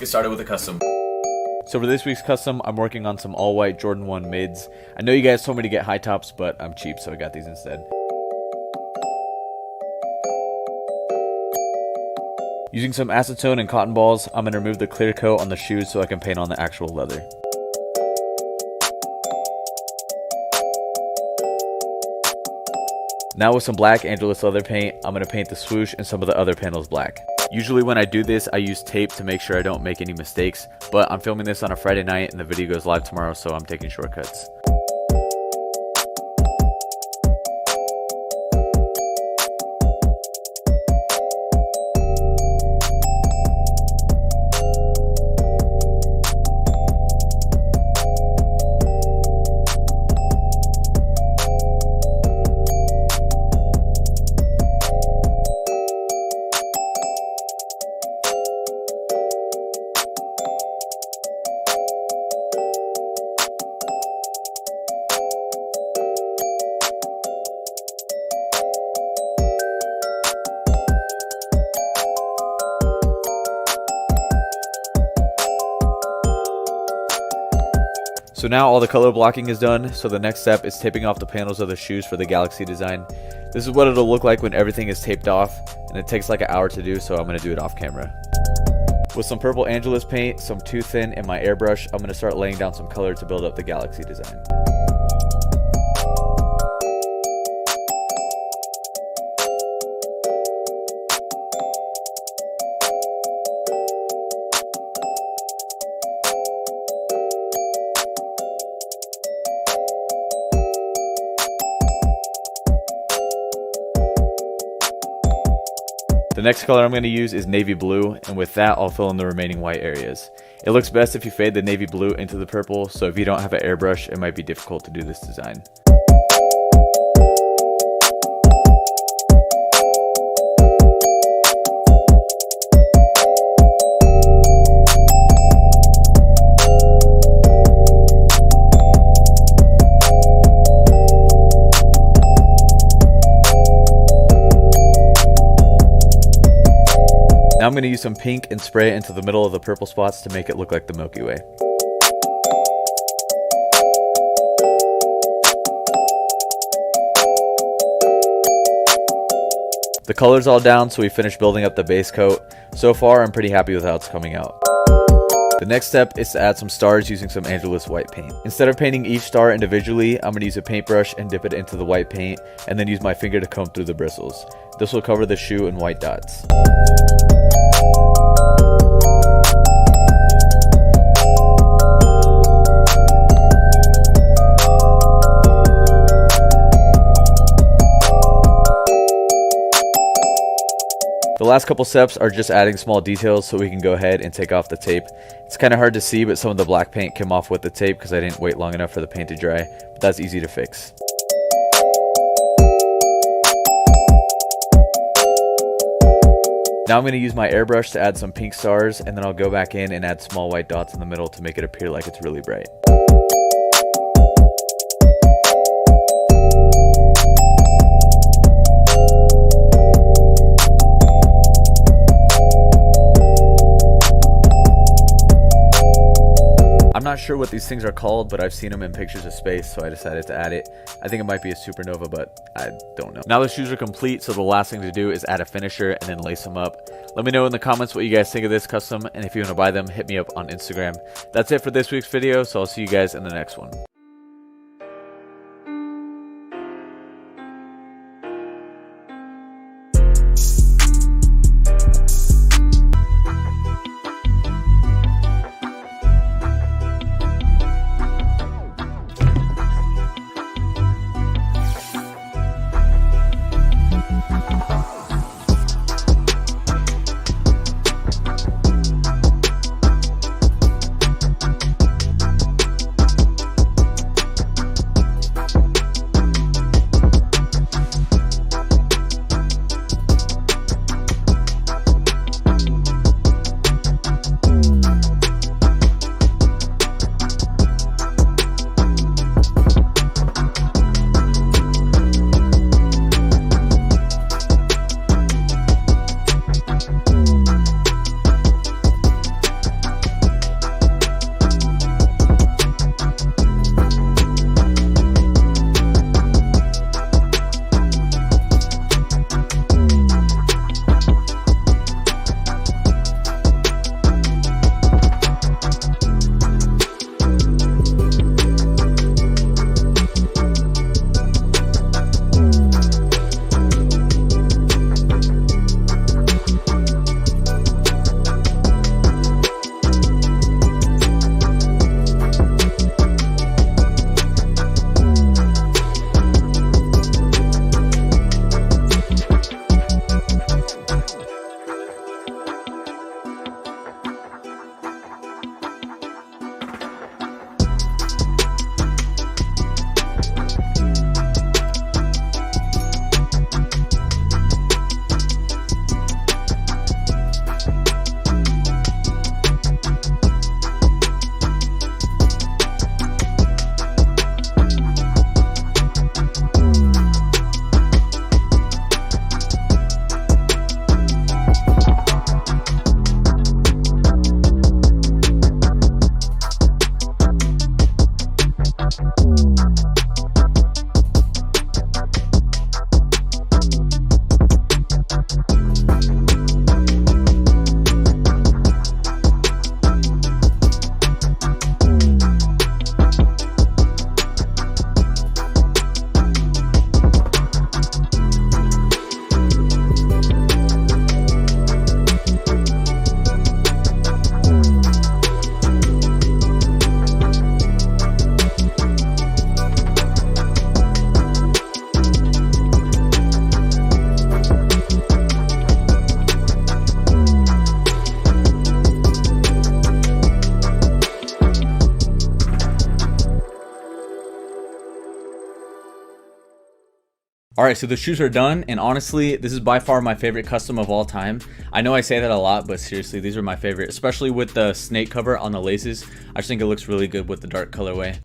get started with the custom. So for this week's custom, I'm working on some all-white Jordan 1 mids. I know you guys told me to get high tops, but I'm cheap, so I got these instead. Using some acetone and cotton balls, I'm going to remove the clear coat on the shoes so I can paint on the actual leather. Now with some black Angelus leather paint, I'm going to paint the swoosh and some of the other panels black. Usually when I do this, I use tape to make sure I don't make any mistakes, but I'm filming this on a Friday night and the video goes live tomorrow, so I'm taking shortcuts. So now all the color blocking is done, so the next step is taping off the panels of the shoes for the Galaxy design. This is what it'll look like when everything is taped off, and it takes like an hour to do, so I'm going to do it off camera. With some purple Angelus paint, some Too Thin, and my airbrush, I'm going to start laying down some color to build up the Galaxy design. The next color I'm going to use is navy blue, and with that I'll fill in the remaining white areas. It looks best if you fade the navy blue into the purple, so if you don't have an airbrush it might be difficult to do this design. Now I'm going to use some pink and spray it into the middle of the purple spots to make it look like the Milky Way. The color's all down, so we finished building up the base coat. So far I'm pretty happy with how it's coming out. The next step is to add some stars using some Angelus white paint. Instead of painting each star individually, I'm going to use a paintbrush and dip it into the white paint, and then use my finger to comb through the bristles. This will cover the shoe in white dots. The last couple steps are just adding small details so we can go ahead and take off the tape. It's kind of hard to see, but some of the black paint came off with the tape because I didn't wait long enough for the paint to dry, but that's easy to fix. Now I'm going to use my airbrush to add some pink stars, and then I'll go back in and add small white dots in the middle to make it appear like it's really bright. I'm not sure what these things are called, but I've seen them in pictures of space, so I decided to add it. I think it might be a supernova, but I don't know. Now the shoes are complete, so the last thing to do is add a finisher and then lace them up. Let me know in the comments what you guys think of this custom, and if you want to buy them, hit me up on Instagram. That's it for this week's video, so I'll see you guys in the next one. Alright, so the shoes are done, and honestly, this is by far my favorite custom of all time. I know I say that a lot, but seriously, these are my favorite, especially with the snake cover on the laces. I just think it looks really good with the dark colorway.